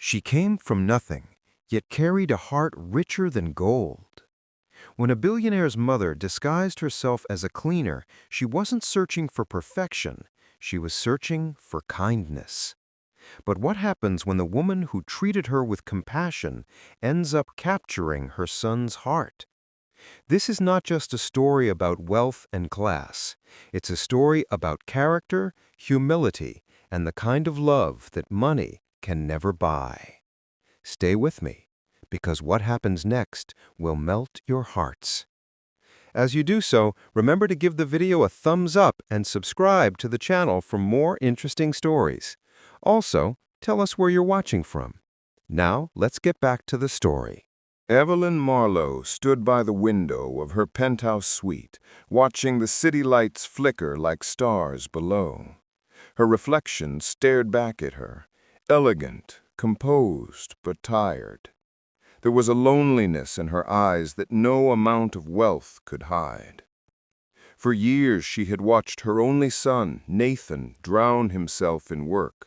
She came from nothing, yet carried a heart richer than gold. When a billionaire's mother disguised herself as a cleaner, she wasn't searching for perfection, she was searching for kindness. But what happens when the woman who treated her with compassion ends up capturing her son's heart? This is not just a story about wealth and class. It's a story about character, humility, and the kind of love that money can never buy. Stay with me, because what happens next will melt your hearts. As you do so, remember to give the video a thumbs up and subscribe to the channel for more interesting stories. Also, tell us where you're watching from. Now, let's get back to the story. Evelyn Marlowe stood by the window of her penthouse suite, watching the city lights flicker like stars below. Her reflection stared back at her, elegant, composed, but tired. There was a loneliness in her eyes that no amount of wealth could hide. For years she had watched her only son, Nathan, drown himself in work.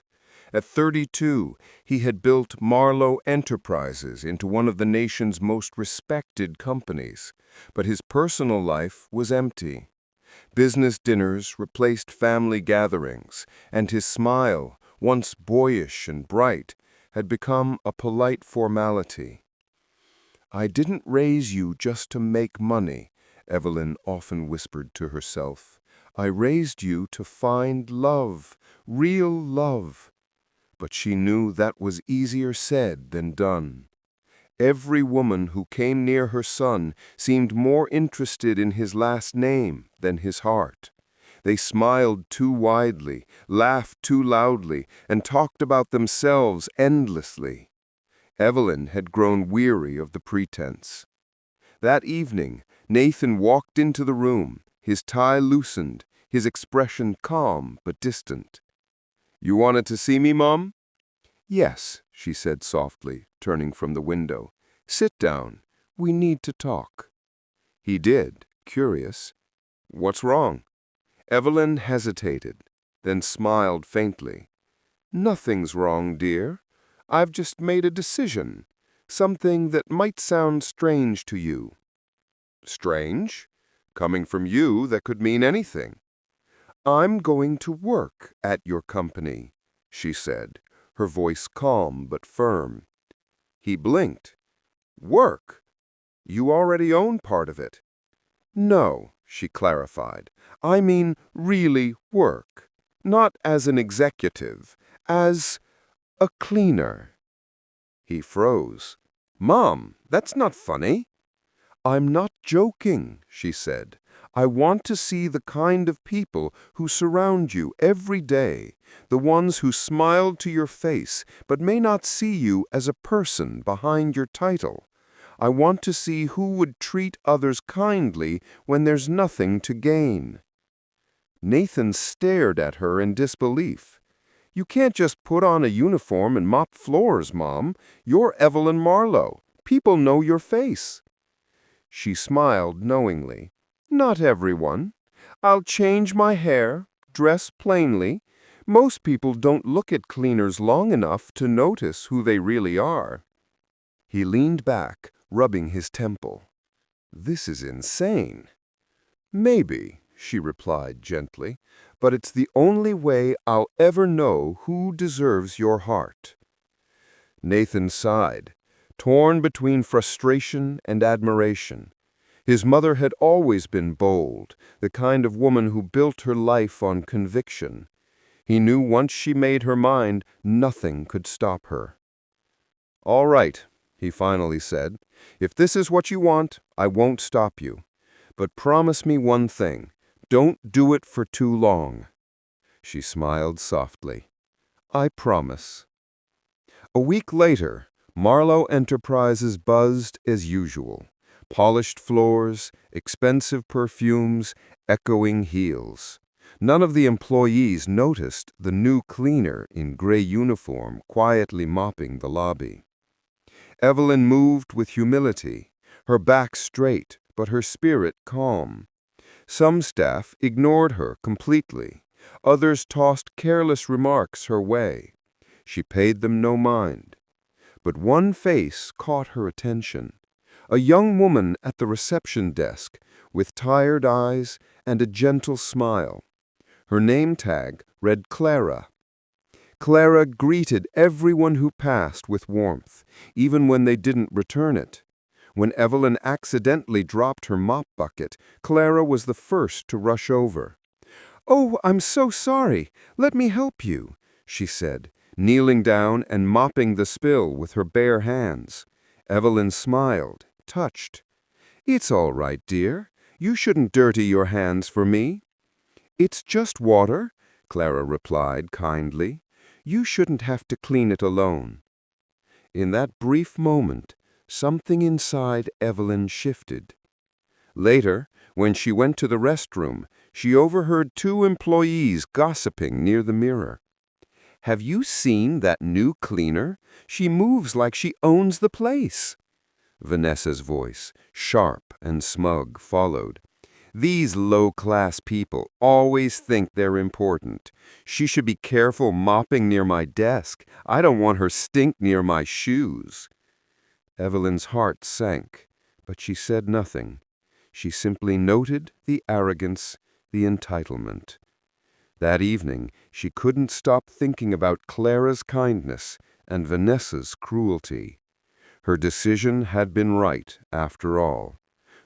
At 32, he had built Marlowe Enterprises into one of the nation's most respected companies, but his personal life was empty. Business dinners replaced family gatherings, and his smile, once boyish and bright, had become a polite formality. "I didn't raise you just to make money," Evelyn often whispered to herself. "I raised you to find love, real love." But she knew that was easier said than done. Every woman who came near her son seemed more interested in his last name than his heart. They smiled too widely, laughed too loudly, and talked about themselves endlessly. Evelyn had grown weary of the pretense. That evening, Nathan walked into the room, his tie loosened, his expression calm but distant. "You wanted to see me, Mom?" "Yes," she said softly, turning from the window. "Sit down. We need to talk." He did, curious. "What's wrong?" Evelyn hesitated, then smiled faintly. "Nothing's wrong, dear. I've just made a decision, something that might sound strange to you." "Strange? Coming from you, that could mean anything." "I'm going to work at your company," she said, her voice calm but firm. He blinked. "Work? You already own part of it." "No," she clarified. "I mean really work. Not as an executive, as a cleaner." He froze. "Mom, that's not funny." "I'm not joking," she said. "I want to see the kind of people who surround you every day, the ones who smile to your face but may not see you as a person behind your title. I want to see who would treat others kindly when there's nothing to gain." Nathan stared at her in disbelief. "You can't just put on a uniform and mop floors, Mom. You're Evelyn Marlowe. People know your face." She smiled knowingly. "Not everyone. I'll change my hair, dress plainly. Most people don't look at cleaners long enough to notice who they really are." He leaned back, rubbing his temple. "This is insane." "Maybe," she replied gently, "but it's the only way I'll ever know who deserves your heart." Nathan sighed, torn between frustration and admiration. His mother had always been bold, the kind of woman who built her life on conviction. He knew once she made her mind, nothing could stop her. "All right," he finally said. "If this is what you want, I won't stop you. But promise me one thing. Don't do it for too long." She smiled softly. "I promise." A week later, Marlowe Enterprises buzzed as usual. Polished floors, expensive perfumes, echoing heels. None of the employees noticed the new cleaner in gray uniform quietly mopping the lobby. Evelyn moved with humility, her back straight, but her spirit calm. Some staff ignored her completely. Others tossed careless remarks her way. She paid them no mind. But one face caught her attention. A young woman at the reception desk, with tired eyes and a gentle smile. Her name tag read Clara. Clara greeted everyone who passed with warmth, even when they didn't return it. When Evelyn accidentally dropped her mop bucket, Clara was the first to rush over. "Oh, I'm so sorry. Let me help you," she said, kneeling down and mopping the spill with her bare hands. Evelyn smiled, touched. "It's all right, dear. You shouldn't dirty your hands for me." "It's just water," Clara replied kindly. "You shouldn't have to clean it alone." In that brief moment, something inside Evelyn shifted. Later, when she went to the restroom, she overheard two employees gossiping near the mirror. "Have you seen that new cleaner? She moves like she owns the place." Vanessa's voice, sharp and smug, followed. "These low-class people always think they're important. She should be careful mopping near my desk. I don't want her stink near my shoes." Evelyn's heart sank, but she said nothing. She simply noted the arrogance, the entitlement. That evening, she couldn't stop thinking about Clara's kindness and Vanessa's cruelty. Her decision had been right, after all.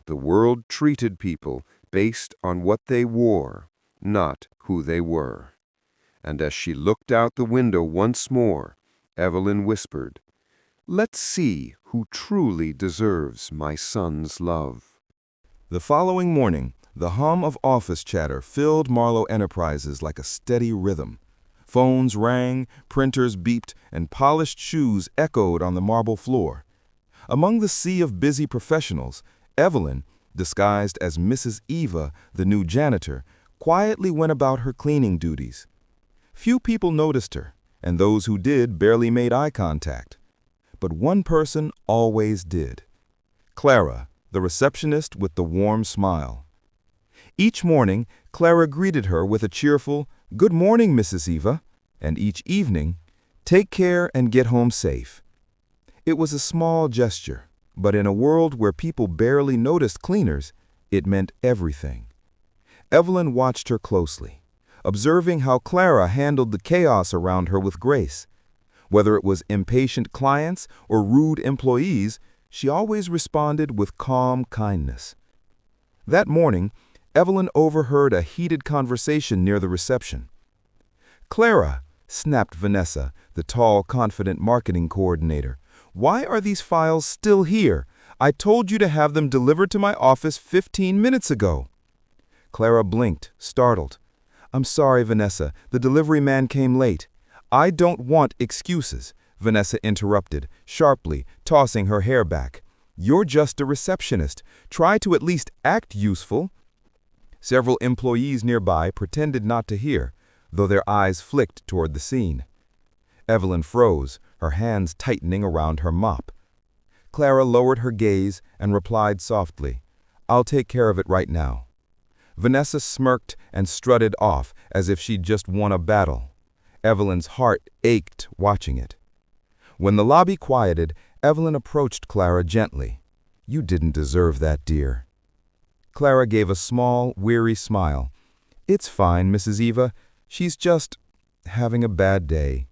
The world treated people based on what they wore, not who they were. And as she looked out the window once more, Evelyn whispered, "Let's see who truly deserves my son's love." The following morning, the hum of office chatter filled Marlowe Enterprises like a steady rhythm. Phones rang, printers beeped, and polished shoes echoed on the marble floor. Among the sea of busy professionals, Evelyn, disguised as Mrs. Eva, the new janitor, quietly went about her cleaning duties. Few people noticed her, and those who did barely made eye contact. But one person always did. Clara, the receptionist with the warm smile. Each morning, Clara greeted her with a cheerful, "Good morning, Mrs. Eva," and each evening, "Take care and get home safe." It was a small gesture, but in a world where people barely noticed cleaners, it meant everything. Evelyn watched her closely, observing how Clara handled the chaos around her with grace. Whether it was impatient clients or rude employees, she always responded with calm kindness. That morning, Evelyn overheard a heated conversation near the reception. "Clara," snapped Vanessa, the tall, confident marketing coordinator, "why are these files still here? I told you to have them delivered to my office 15 minutes ago." Clara blinked, startled. "I'm sorry, Vanessa, the delivery man came late." "I don't want excuses," Vanessa interrupted, sharply, tossing her hair back. "You're just a receptionist. Try to at least act useful." Several employees nearby pretended not to hear, though their eyes flicked toward the scene. Evelyn froze, her hands tightening around her mop. Clara lowered her gaze and replied softly, "I'll take care of it right now." Vanessa smirked and strutted off as if she'd just won a battle. Evelyn's heart ached watching it. When the lobby quieted, Evelyn approached Clara gently. "You didn't deserve that, dear." Clara gave a small, weary smile. "It's fine, Mrs. Eva. She's just having a bad day."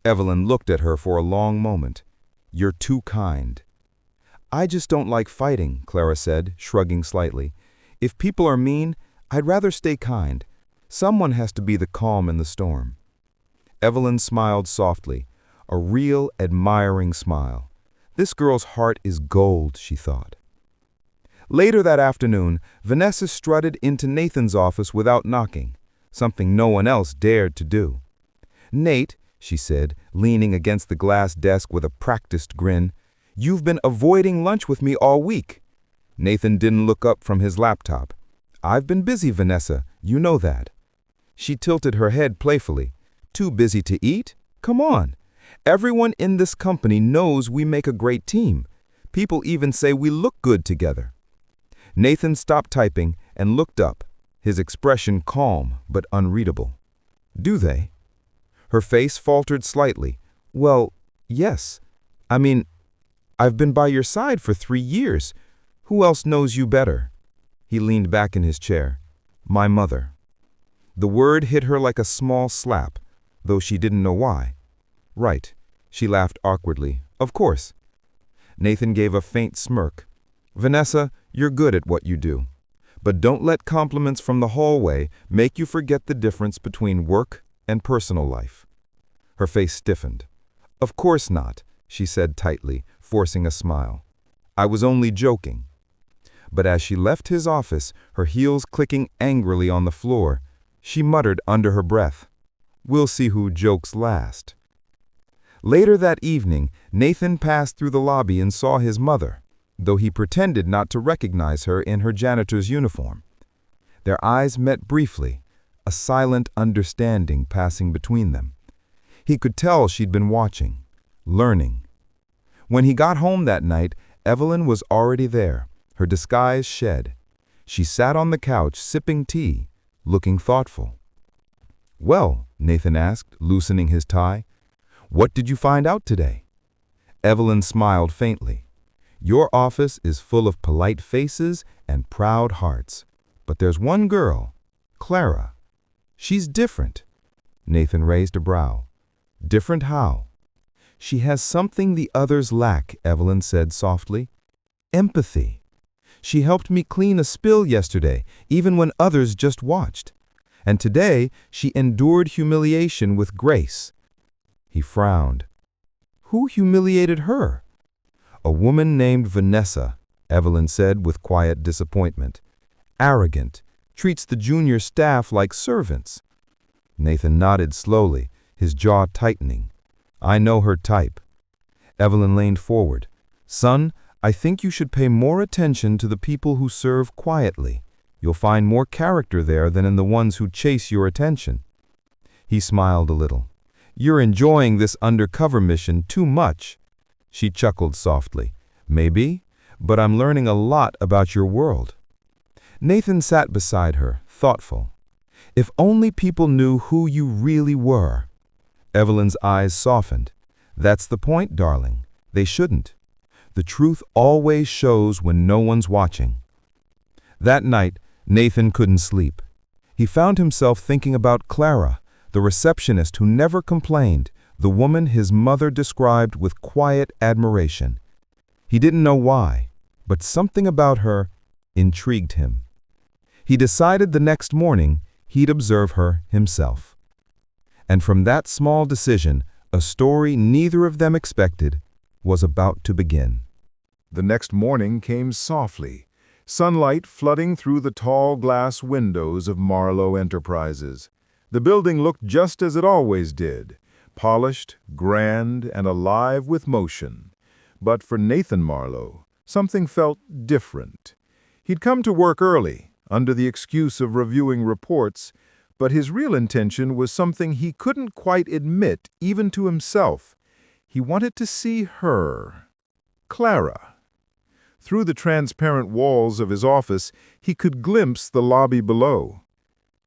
Evelyn looked at her for a long moment. "You're too kind." "I just don't like fighting," Clara said, shrugging slightly. "If people are mean, I'd rather stay kind. Someone has to be the calm in the storm." Evelyn smiled softly, a real, admiring smile. This girl's heart is gold, she thought. Later that afternoon, Vanessa strutted into Nathan's office without knocking, something no one else dared to do. "Nate," she said, leaning against the glass desk with a practiced grin, "you've been avoiding lunch with me all week." Nathan didn't look up from his laptop. "I've been busy, Vanessa, you know that." She tilted her head playfully. "Too busy to eat? Come on. Everyone in this company knows we make a great team. People even say we look good together." Nathan stopped typing and looked up, his expression calm but unreadable. "Do they?" Her face faltered slightly. "Well, yes. I mean, I've been by your side for 3 years. Who else knows you better?" He leaned back in his chair. "My mother." The word hit her like a small slap, though she didn't know why. "Right." She laughed awkwardly. "Of course." Nathan gave a faint smirk. "Vanessa, you're good at what you do. But don't let compliments from the hallway make you forget the difference between work and personal life." Her face stiffened. "Of course not," she said tightly, forcing a smile. "I was only joking." But as she left his office, her heels clicking angrily on the floor, she muttered under her breath, "We'll see who jokes last." Later that evening, Nathan passed through the lobby and saw his mother, though he pretended not to recognize her in her janitor's uniform. Their eyes met briefly, a silent understanding passing between them. He could tell she'd been watching, learning. When he got home that night, Evelyn was already there, her disguise shed. She sat on the couch sipping tea, looking thoughtful. "Well," Nathan asked, loosening his tie, "what did you find out today?" Evelyn smiled faintly. "Your office is full of polite faces and proud hearts. But there's one girl, Clara. She's different." Nathan raised a brow. "Different how?" "She has something the others lack," Evelyn said softly. "Empathy. She helped me clean a spill yesterday, even when others just watched. And today, she endured humiliation with grace." He frowned. "Who humiliated her?" "A woman named Vanessa," Evelyn said with quiet disappointment. "Arrogant, treats the junior staff like servants." Nathan nodded slowly, his jaw tightening. "I know her type." Evelyn leaned forward. "Son, I think you should pay more attention to the people who serve quietly. You'll find more character there than in the ones who chase your attention." He smiled a little. "You're enjoying this undercover mission too much." She chuckled softly. "Maybe, but I'm learning a lot about your world." Nathan sat beside her, thoughtful. "If only people knew who you really were." Evelyn's eyes softened. "That's the point, darling. They shouldn't. The truth always shows when no one's watching." That night, Nathan couldn't sleep. He found himself thinking about Clara, the receptionist who never complained, the woman his mother described with quiet admiration. He didn't know why, but something about her intrigued him. He decided the next morning he'd observe her himself. And from that small decision, a story neither of them expected was about to begin. The next morning came softly, sunlight flooding through the tall glass windows of Marlowe Enterprises. The building looked just as it always did, polished, grand, and alive with motion. But for Nathan Marlowe, something felt different. He'd come to work early, under the excuse of reviewing reports, but his real intention was something he couldn't quite admit even to himself. He wanted to see her, Clara. Through the transparent walls of his office, he could glimpse the lobby below.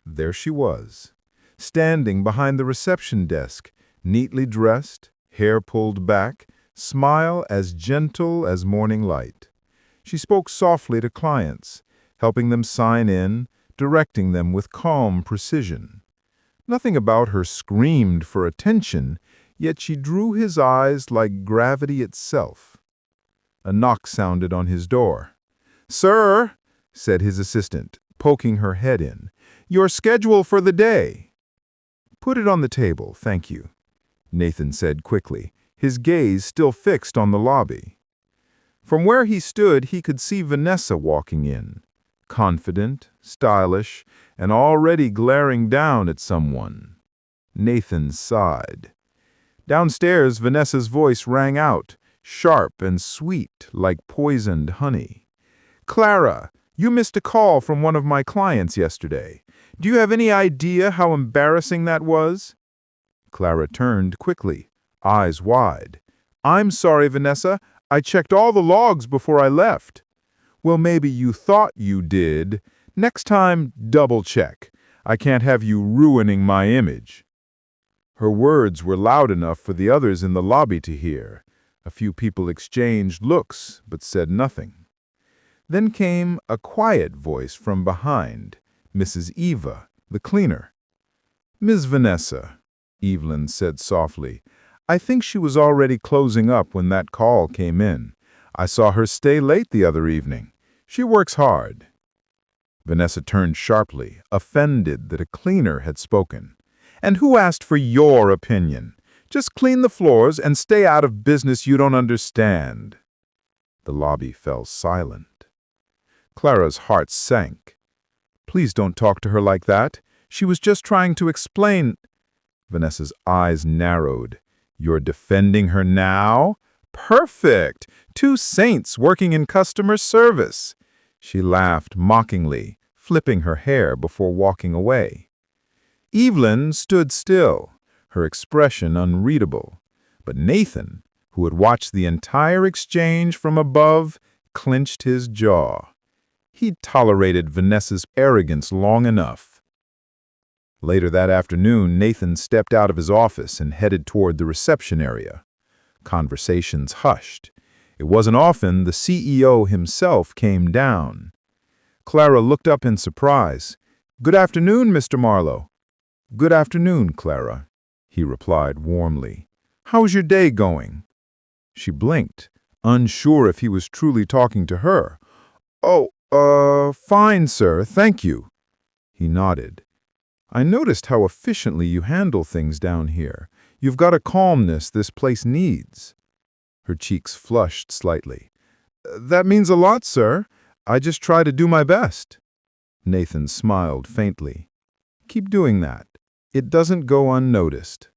There she was, standing behind the reception desk, neatly dressed, hair pulled back, smile as gentle as morning light. She spoke softly to clients, helping them sign in, directing them with calm precision. Nothing about her screamed for attention, yet she drew his eyes like gravity itself. A knock sounded on his door. "Sir," said his assistant, poking her head in, "your schedule for the day." "Put it on the table, thank you," Nathan said quickly, his gaze still fixed on the lobby. From where he stood, he could see Vanessa walking in, confident, stylish, and already glaring down at someone. Nathan sighed. Downstairs, Vanessa's voice rang out, sharp and sweet like poisoned honey. "Clara, you missed a call from one of my clients yesterday. Do you have any idea how embarrassing that was?" Clara turned quickly, eyes wide. "I'm sorry, Vanessa. I checked all the logs before I left." "Well, maybe you thought you did. Next time, double check. I can't have you ruining my image." Her words were loud enough for the others in the lobby to hear. A few people exchanged looks but said nothing. Then came a quiet voice from behind, Mrs. Eva, the cleaner. "Miss Vanessa," Evelyn said softly. "I think she was already closing up when that call came in. I saw her stay late the other evening. She works hard." Vanessa turned sharply, offended that a cleaner had spoken. "And who asked for your opinion? Just clean the floors and stay out of business you don't understand." The lobby fell silent. Clara's heart sank. "Please don't talk to her like that. She was just trying to explain—" Vanessa's eyes narrowed. "You're defending her now? Perfect! Two saints working in customer service." She laughed mockingly, flipping her hair before walking away. Evelyn stood still, her expression unreadable. But Nathan, who had watched the entire exchange from above, clenched his jaw. He'd tolerated Vanessa's arrogance long enough. Later that afternoon, Nathan stepped out of his office and headed toward the reception area. Conversations hushed. It wasn't often the CEO himself came down. Clara looked up in surprise. "Good afternoon, Mr. Marlowe." "Good afternoon, Clara," he replied warmly. "How's your day going?" She blinked, unsure if he was truly talking to her. "Oh, fine, sir, thank you." He nodded. "I noticed how efficiently you handle things down here. You've got a calmness this place needs." Her cheeks flushed slightly. "That means a lot, sir. I just try to do my best." Nathan smiled faintly. "Keep doing that. It doesn't go unnoticed."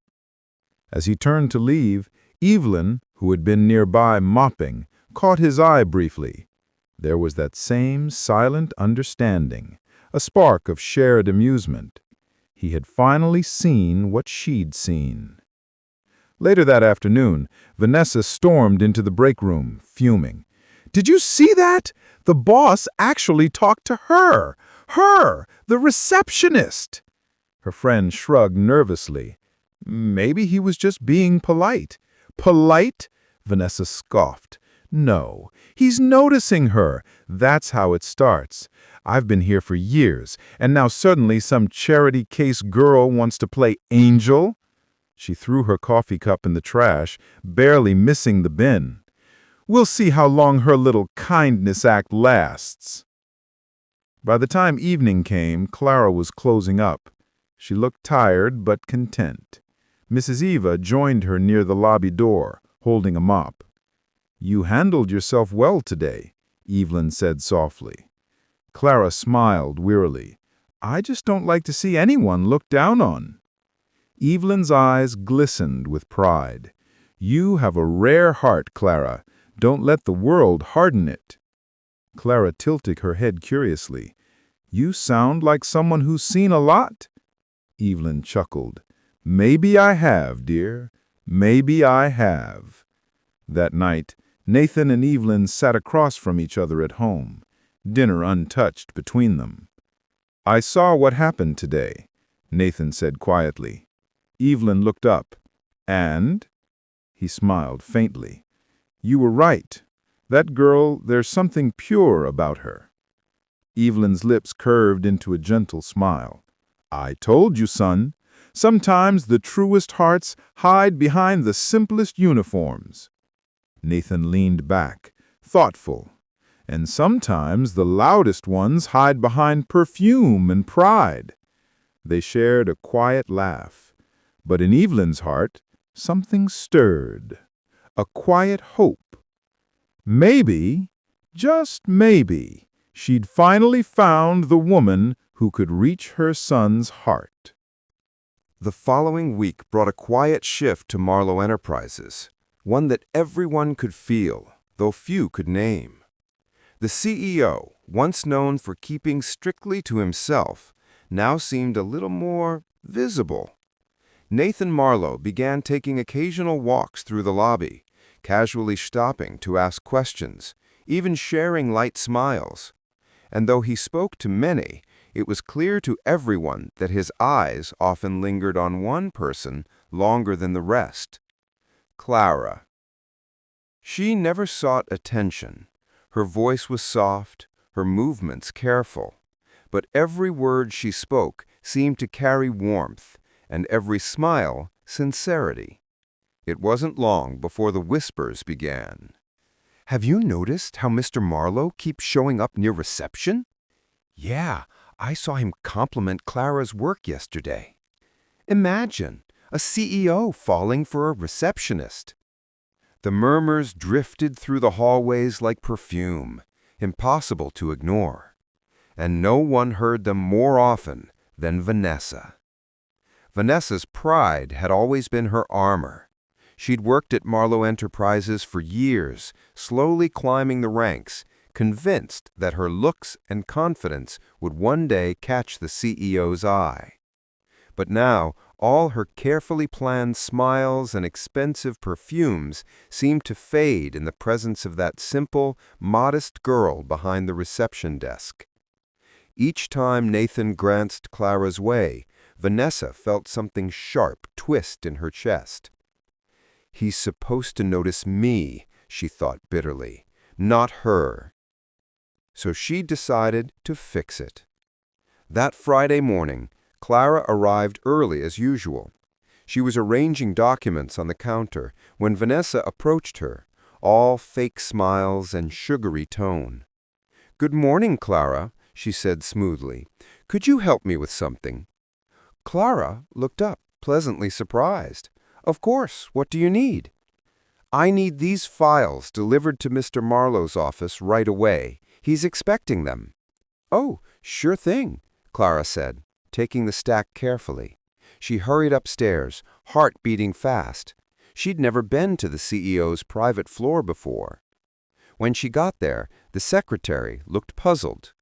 As he turned to leave, Evelyn, who had been nearby mopping, caught his eye briefly. There was that same silent understanding, a spark of shared amusement. He had finally seen what she'd seen. Later that afternoon, Vanessa stormed into the break room, fuming. "Did you see that? The boss actually talked to her! Her, the receptionist!" Her friend shrugged nervously. "Maybe he was just being polite." "Polite?" Vanessa scoffed. "No, he's noticing her. That's how it starts. I've been here for years, and now suddenly some charity case girl wants to play angel?" She threw her coffee cup in the trash, barely missing the bin. "We'll see how long her little kindness act lasts." By the time evening came, Clara was closing up. She looked tired but content. Mrs. Eva joined her near the lobby door, holding a mop. "You handled yourself well today," Evelyn said softly. Clara smiled wearily. "I just don't like to see anyone looked down on." Evelyn's eyes glistened with pride. "You have a rare heart, Clara. Don't let the world harden it." Clara tilted her head curiously. "You sound like someone who's seen a lot." Evelyn chuckled. "Maybe I have, dear. Maybe I have." That night, Nathan and Evelyn sat across from each other at home, dinner untouched between them. "I saw what happened today," Nathan said quietly. Evelyn looked up. "And?" He smiled faintly. "You were right. That girl, there's something pure about her." Evelyn's lips curved into a gentle smile. "I told you, son. Sometimes the truest hearts hide behind the simplest uniforms." Nathan leaned back, thoughtful. "And sometimes the loudest ones hide behind perfume and pride." They shared a quiet laugh. But in Evelyn's heart, something stirred. A quiet hope. Maybe, just maybe, she'd finally found the woman who could reach her son's heart. The following week brought a quiet shift to Marlowe Enterprises, one that everyone could feel, though few could name. The CEO, once known for keeping strictly to himself, now seemed a little more visible. Nathan Marlowe began taking occasional walks through the lobby, casually stopping to ask questions, even sharing light smiles. And though he spoke to many, it was clear to everyone that his eyes often lingered on one person longer than the rest: Clara. She never sought attention. Her voice was soft, her movements careful. But every word she spoke seemed to carry warmth, and every smile sincerity. It wasn't long before the whispers began. "Have you noticed how Mr. Marlowe keeps showing up near reception?" "Yeah, I saw him compliment Clara's work yesterday." "Imagine, a CEO falling for a receptionist." The murmurs drifted through the hallways like perfume, impossible to ignore. And no one heard them more often than Vanessa. Vanessa's pride had always been her armor. She'd worked at Marlowe Enterprises for years, slowly climbing the ranks, convinced that her looks and confidence would one day catch the CEO's eye. But now, all her carefully planned smiles and expensive perfumes seemed to fade in the presence of that simple, modest girl behind the reception desk. Each time Nathan glanced Clara's way, Vanessa felt something sharp twist in her chest. "He's supposed to notice me," she thought bitterly, "not her." So she decided to fix it. That Friday morning, Clara arrived early as usual. She was arranging documents on the counter when Vanessa approached her, all fake smiles and sugary tone. "Good morning, Clara," she said smoothly. "Could you help me with something?" Clara looked up, pleasantly surprised. "Of course, what do you need?" "I need these files delivered to Mr. Marlowe's office right away. He's expecting them." "Oh, sure thing," Clara said, taking the stack carefully. She hurried upstairs, heart beating fast. She'd never been to the CEO's private floor before. When she got there, the secretary looked puzzled.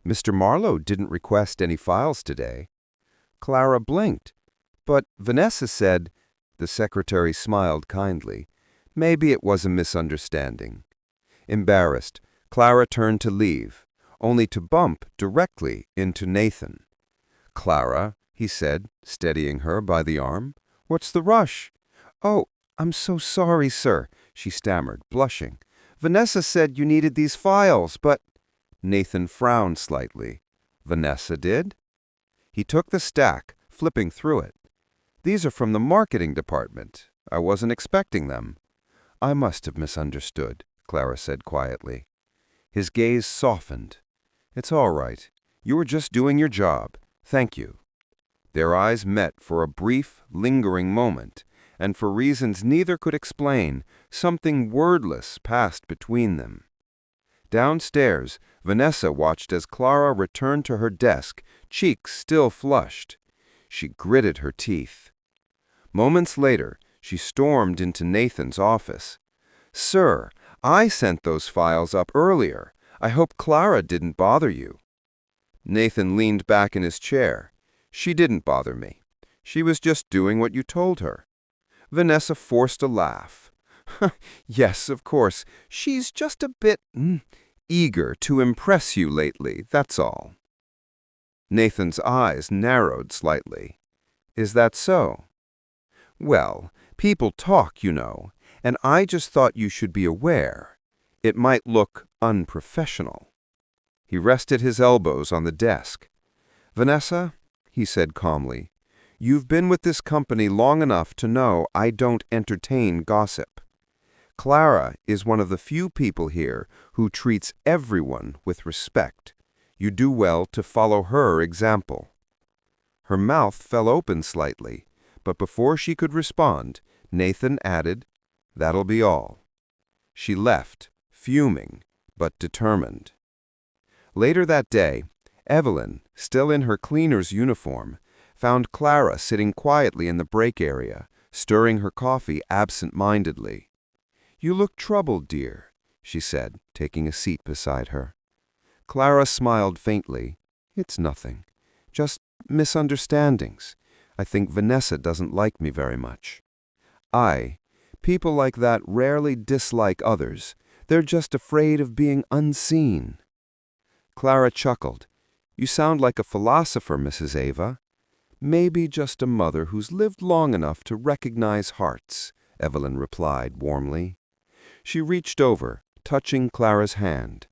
"Mr. Marlowe didn't request any files today." Clara blinked. "But Vanessa said—" The secretary smiled kindly. Maybe it was a misunderstanding. Embarrassed, Clara turned to leave, only to bump directly into Nathan. "Clara," he said, steadying her by the arm, "what's the rush?" "Oh, I'm so sorry, sir," she stammered, blushing. "Vanessa said you needed these files, but—" Nathan frowned slightly. "Vanessa did?" He took the stack, flipping through it. "These are from the marketing department. I wasn't expecting them." "I must have misunderstood," Clara said quietly. His gaze softened. "It's all right. You were just doing your job. Thank you." Their eyes met for a brief, lingering moment, and for reasons neither could explain, something wordless passed between them. Downstairs, Vanessa watched as Clara returned to her desk, cheeks still flushed. She gritted her teeth. Moments later, she stormed into Nathan's office. "Sir, I sent those files up earlier. I hope Clara didn't bother you." Nathan leaned back in his chair. "She didn't bother me. She was just doing what you told her." Vanessa forced a laugh. "Yes, of course. She's just a bit eager to impress you lately, that's all." Nathan's eyes narrowed slightly. "Is that so?" "Well, people talk, you know, and I just thought you should be aware. It might look unprofessional." He rested his elbows on the desk. "Vanessa," he said calmly, "you've been with this company long enough to know I don't entertain gossip. Clara is one of the few people here who treats everyone with respect. You do well to follow her example." Her mouth fell open slightly, but before she could respond, Nathan added, "That'll be all." She left, fuming, but determined. Later that day, Evelyn, still in her cleaner's uniform, found Clara sitting quietly in the break area, stirring her coffee absent-mindedly. "You look troubled, dear," she said, taking a seat beside her. Clara smiled faintly. "It's nothing. Just misunderstandings. I think Vanessa doesn't like me very much." People like that rarely dislike others. They're just afraid of being unseen." Clara chuckled. "You sound like a philosopher, Mrs. Ava." "Maybe just a mother who's lived long enough to recognize hearts," Evelyn replied warmly. She reached over, touching Clara's hand.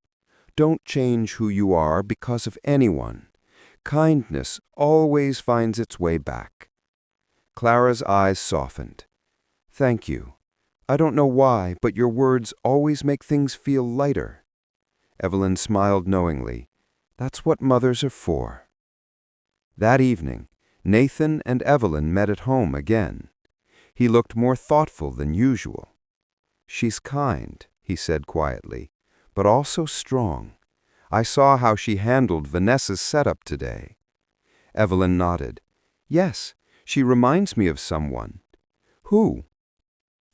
Don't change who you are because of anyone. Kindness always finds its way back. Clara's eyes softened. Thank you. I don't know why, but your words always make things feel lighter. Evelyn smiled knowingly. That's what mothers are for. That evening, Nathan and Evelyn met at home again. He looked more thoughtful than usual. She's kind, he said quietly, but also strong. I saw how she handled Vanessa's setup today. Evelyn nodded. Yes, she reminds me of someone. Who?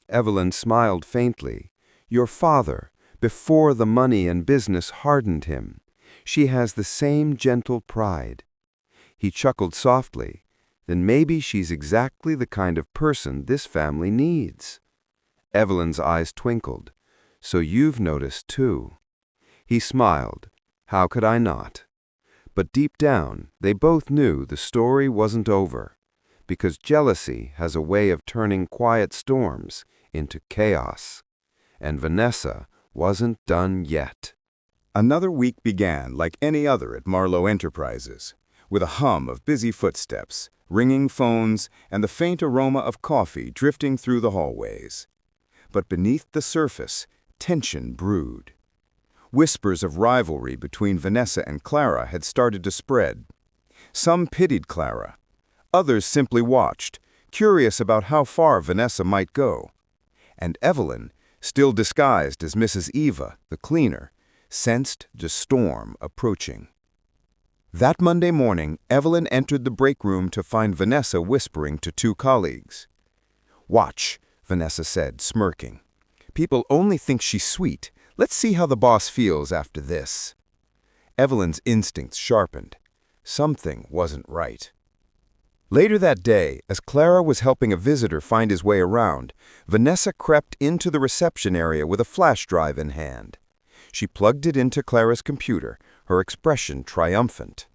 Evelyn smiled faintly. Your father, before the money and business hardened him. She has the same gentle pride. He chuckled softly. Then maybe she's exactly the kind of person this family needs. Evelyn's eyes twinkled. So you've noticed too. He smiled. How could I not? But deep down, they both knew the story wasn't over, because jealousy has a way of turning quiet storms into chaos. And Vanessa wasn't done yet. Another week began like any other at Marlowe Enterprises, with a hum of busy footsteps, ringing phones, and the faint aroma of coffee drifting through the hallways. But beneath the surface, tension brewed. Whispers of rivalry between Vanessa and Clara had started to spread. Some pitied Clara. Others simply watched, curious about how far Vanessa might go. And Evelyn, still disguised as Mrs. Eva, the cleaner, sensed the storm approaching. That Monday morning, Evelyn entered the break room to find Vanessa whispering to two colleagues. Watch, Vanessa said, smirking. People only think she's sweet. Let's see how the boss feels after this. Evelyn's instincts sharpened. Something wasn't right. Later that day, as Clara was helping a visitor find his way around, Vanessa crept into the reception area with a flash drive in hand. She plugged it into Clara's computer, her expression triumphant.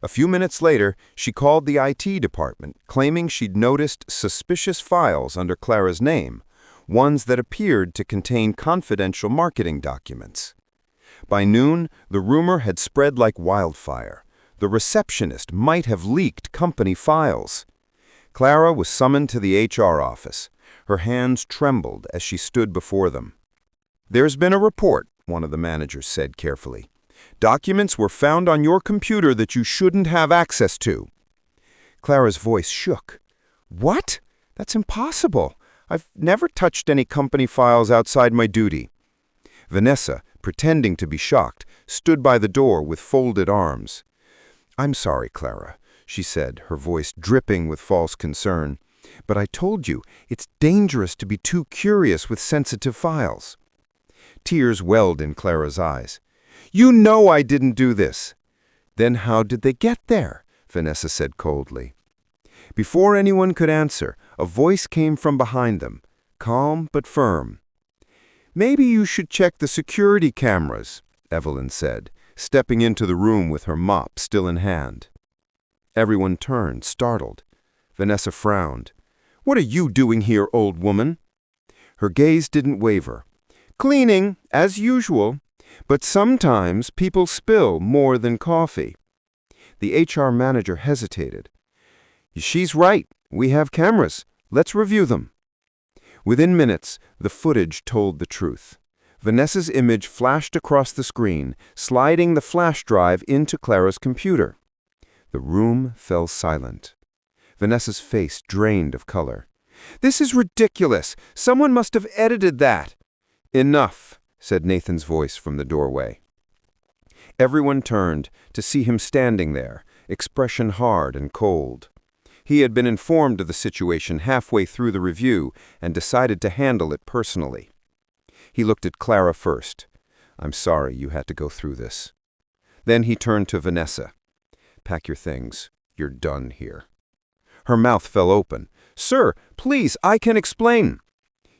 A few minutes later, she called the IT department, claiming she'd noticed suspicious files under Clara's name, ones that appeared to contain confidential marketing documents. By noon, the rumor had spread like wildfire. The receptionist might have leaked company files. Clara was summoned to the HR office. Her hands trembled as she stood before them. There's been a report, one of the managers said carefully. Documents were found on your computer that you shouldn't have access to. Clara's voice shook. What? That's impossible. I've never touched any company files outside my duty. Vanessa, pretending to be shocked, stood by the door with folded arms. I'm sorry, Clara, she said, her voice dripping with false concern. But I told you, it's dangerous to be too curious with sensitive files. Tears welled in Clara's eyes. You know I didn't do this. Then how did they get there? Vanessa said coldly. Before anyone could answer, a voice came from behind them, calm but firm. Maybe you should check the security cameras, Evelyn said, stepping into the room with her mop still in hand. Everyone turned, startled. Vanessa frowned. What are you doing here, old woman? Her gaze didn't waver. Cleaning, as usual, but sometimes people spill more than coffee. The HR manager hesitated. She's right. We have cameras. Let's review them. Within minutes, the footage told the truth. Vanessa's image flashed across the screen, sliding the flash drive into Clara's computer. The room fell silent. Vanessa's face drained of color. This is ridiculous. Someone must have edited that. Enough, said Nathan's voice from the doorway. Everyone turned to see him standing there, expression hard and cold. He had been informed of the situation halfway through the review and decided to handle it personally. He looked at Clara first. I'm sorry you had to go through this. Then he turned to Vanessa. Pack your things. You're done here. Her mouth fell open. Sir, please, I can explain.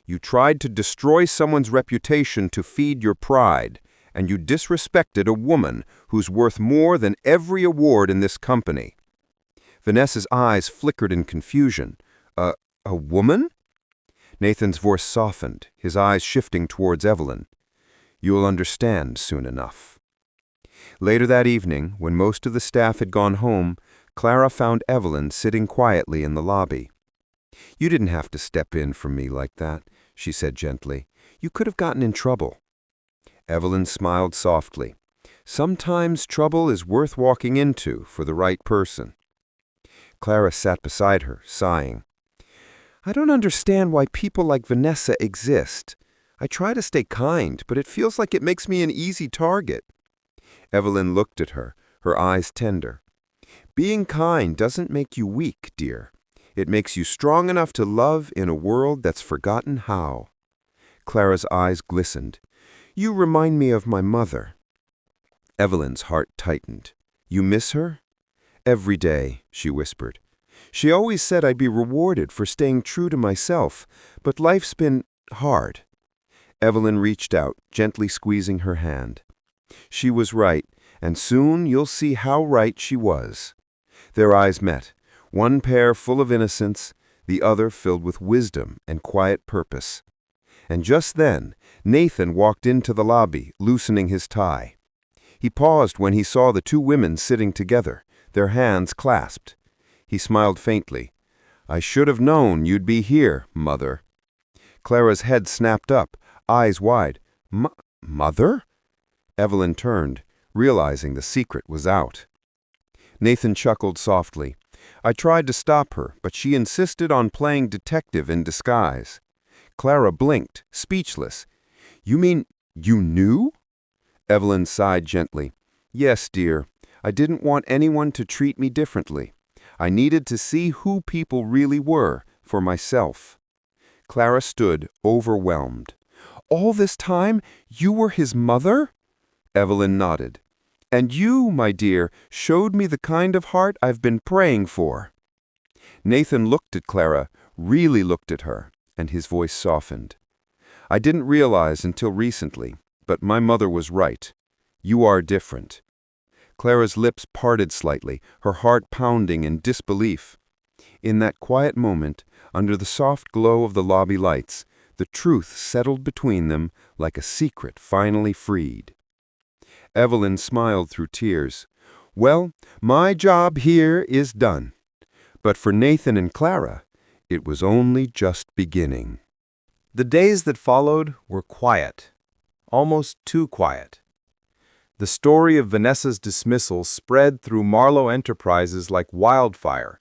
You tried to destroy someone's reputation to feed your pride, and you disrespected a woman who's worth more than every award in this company. Vanessa's eyes flickered in confusion. A woman? Nathan's voice softened, his eyes shifting towards Evelyn. "You'll understand soon enough." Later that evening, when most of the staff had gone home, Clara found Evelyn sitting quietly in the lobby. "You didn't have to step in for me like that," she said gently. "You could have gotten in trouble." Evelyn smiled softly. "Sometimes trouble is worth walking into for the right person." Clara sat beside her, sighing. "I don't understand why people like Vanessa exist. I try to stay kind, but it feels like it makes me an easy target." Evelyn looked at her, her eyes tender. "Being kind doesn't make you weak, dear. It makes you strong enough to love in a world that's forgotten how." Clara's eyes glistened. "You remind me of my mother." Evelyn's heart tightened. "You miss her?" "Every day," she whispered. "She always said I'd be rewarded for staying true to myself, but life's been hard." Evelyn reached out, gently squeezing her hand. "She was right, and soon you'll see how right she was." Their eyes met, one pair full of innocence, the other filled with wisdom and quiet purpose. And just then, Nathan walked into the lobby, loosening his tie. He paused when he saw the two women sitting together, their hands clasped. He smiled faintly. "I should have known you'd be here, Mother." Clara's head snapped up, eyes wide. Mother?" Evelyn turned, realizing the secret was out. Nathan chuckled softly. "I tried to stop her, but she insisted on playing detective in disguise." Clara blinked, speechless. "You mean you knew?" Evelyn sighed gently. "Yes, dear. I didn't want anyone to treat me differently. I needed to see who people really were, for myself." Clara stood, overwhelmed. "All this time, you were his mother?" Evelyn nodded. "And you, my dear, showed me the kind of heart I've been praying for." Nathan looked at Clara, really looked at her, and his voice softened. "I didn't realize until recently, but my mother was right. You are different." Clara's lips parted slightly, her heart pounding in disbelief. In that quiet moment, under the soft glow of the lobby lights, the truth settled between them like a secret finally freed. Evelyn smiled through tears. "Well, my job here is done." But for Nathan and Clara, it was only just beginning. The days that followed were quiet, almost too quiet. The story of Vanessa's dismissal spread through Marlowe Enterprises like wildfire,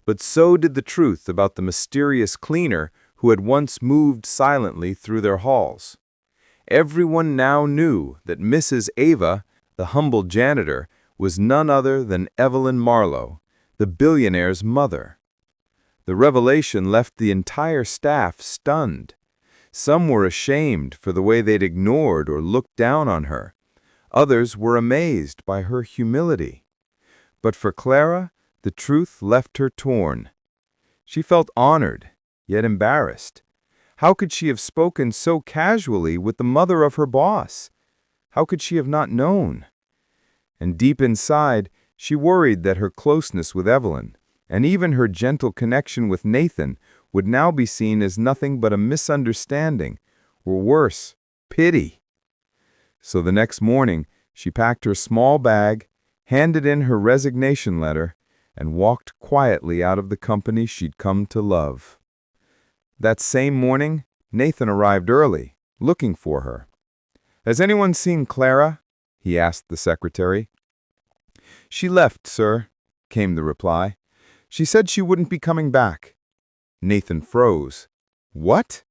but so did the truth about the mysterious cleaner who had once moved silently through their halls. Everyone now knew that Mrs. Ava, the humble janitor, was none other than Evelyn Marlowe, the billionaire's mother. The revelation left the entire staff stunned. Some were ashamed for the way they'd ignored or looked down on her. Others were amazed by her humility. But for Clara, the truth left her torn. She felt honored, yet embarrassed. How could she have spoken so casually with the mother of her boss? How could she have not known? And deep inside, she worried that her closeness with Evelyn, and even her gentle connection with Nathan, would now be seen as nothing but a misunderstanding, or worse, pity. So the next morning, she packed her small bag, handed in her resignation letter, and walked quietly out of the company she'd come to love. That same morning, Nathan arrived early, looking for her. "Has anyone seen Clara?" he asked the secretary. "She left, sir," came the reply. "She said she wouldn't be coming back." Nathan froze. "What?"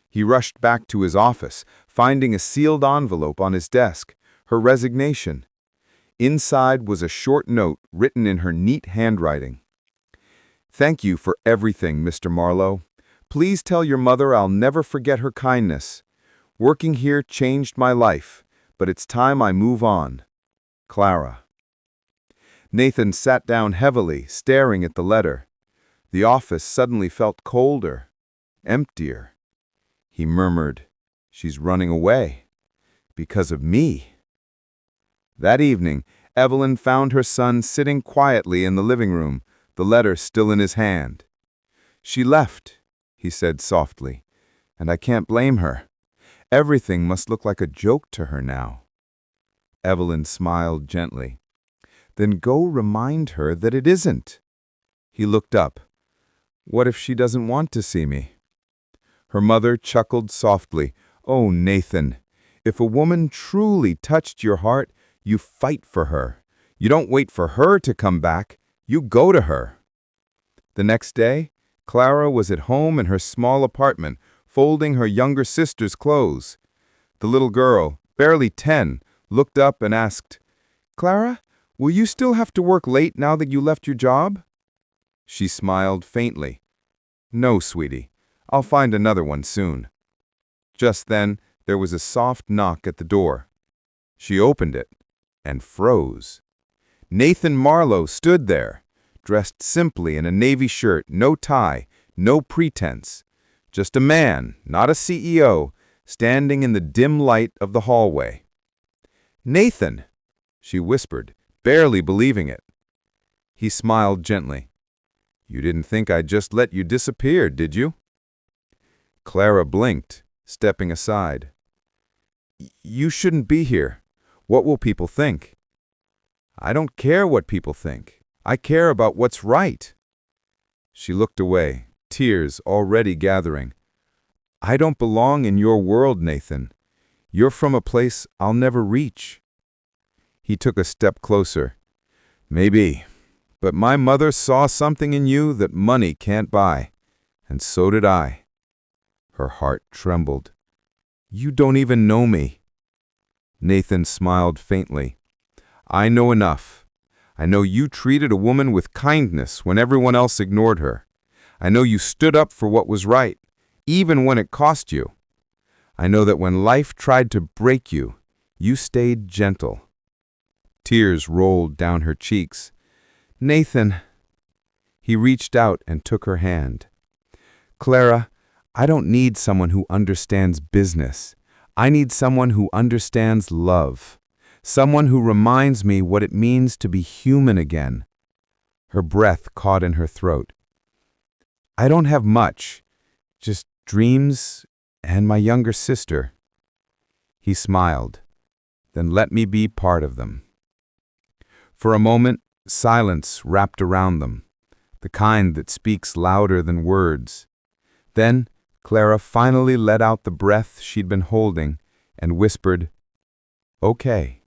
He rushed back to his office, finding a sealed envelope on his desk, her resignation. Inside was a short note written in her neat handwriting. "Thank you for everything, Mr. Marlowe. Please tell your mother I'll never forget her kindness. Working here changed my life, but it's time I move on. Clara." Nathan sat down heavily, staring at the letter. The office suddenly felt colder, emptier. He murmured, "She's running away. Because of me." That evening, Evelyn found her son sitting quietly in the living room, the letter still in his hand. She left, he said softly, "and I can't blame her. Everything must look like a joke to her now." Evelyn smiled gently. "Then go remind her that it isn't." He looked up. "What if she doesn't want to see me?" Her mother chuckled softly. "Oh, Nathan, if a woman truly touched your heart, you fight for her. You don't wait for her to come back. You go to her." The next day, Clara was at home in her small apartment, folding her younger sister's clothes. The little girl, barely 10, looked up and asked, "Clara, will you still have to work late now that you left your job?" She smiled faintly. "No, sweetie. I'll find another one soon." Just then, there was a soft knock at the door. She opened it and froze. Nathan Marlowe stood there, dressed simply in a navy shirt, no tie, no pretense. Just a man, not a CEO, standing in the dim light of the hallway. "Nathan," she whispered, barely believing it. He smiled gently. "You didn't think I'd just let you disappear, did you?" Clara blinked, stepping aside. "You shouldn't be here. What will people think?" "I don't care what people think. I care about what's right." She looked away, tears already gathering. "I don't belong in your world, Nathan. You're from a place I'll never reach." He took a step closer. "Maybe, but my mother saw something in you that money can't buy, and so did I." Her heart trembled. "You don't even know me." Nathan smiled faintly. "I know enough. I know you treated a woman with kindness when everyone else ignored her. I know you stood up for what was right, even when it cost you. I know that when life tried to break you, you stayed gentle." Tears rolled down her cheeks. "Nathan." He reached out and took her hand. "Clara, I don't need someone who understands business. I need someone who understands love. Someone who reminds me what it means to be human again." Her breath caught in her throat. "I don't have much, just dreams and my younger sister." He smiled. "Then let me be part of them." For a moment, silence wrapped around them, the kind that speaks louder than words. Then, Clara finally let out the breath she'd been holding and whispered, "Okay."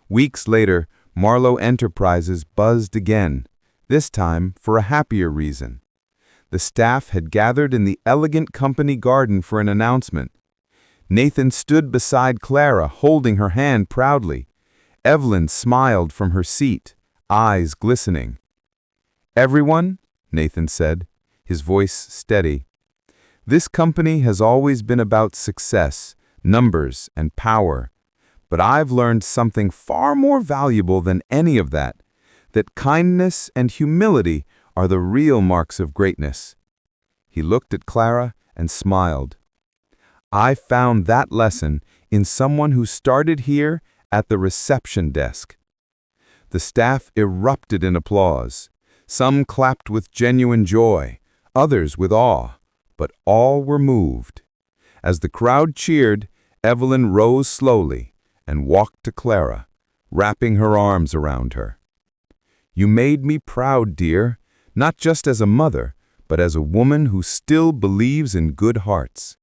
Weeks later, Marlowe Enterprises buzzed again, this time for a happier reason. The staff had gathered in the elegant company garden for an announcement. Nathan stood beside Clara, holding her hand proudly. Evelyn smiled from her seat, eyes glistening. "Everyone," Nathan said, his voice steady, "this company has always been about success, numbers, and power. But I've learned something far more valuable than any of that, that kindness and humility are the real marks of greatness." He looked at Clara and smiled. "I found that lesson in someone who started here at the reception desk." The staff erupted in applause. Some clapped with genuine joy, others with awe, but all were moved. As the crowd cheered, Evelyn rose slowly and walked to Clara, wrapping her arms around her. "You made me proud, dear, not just as a mother, but as a woman who still believes in good hearts."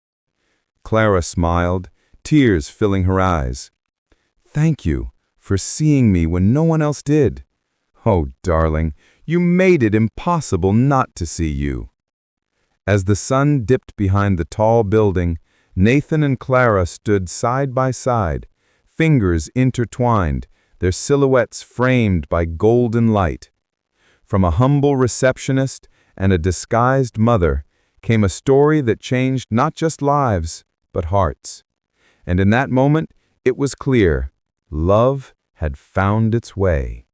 Clara smiled, tears filling her eyes. "Thank you for seeing me when no one else did. Oh, darling, you made it impossible not to see you." As the sun dipped behind the tall building, Nathan and Clara stood side by side, fingers intertwined, their silhouettes framed by golden light. From a humble receptionist and a disguised mother came a story that changed not just lives, but hearts. And in that moment, it was clear, love had found its way.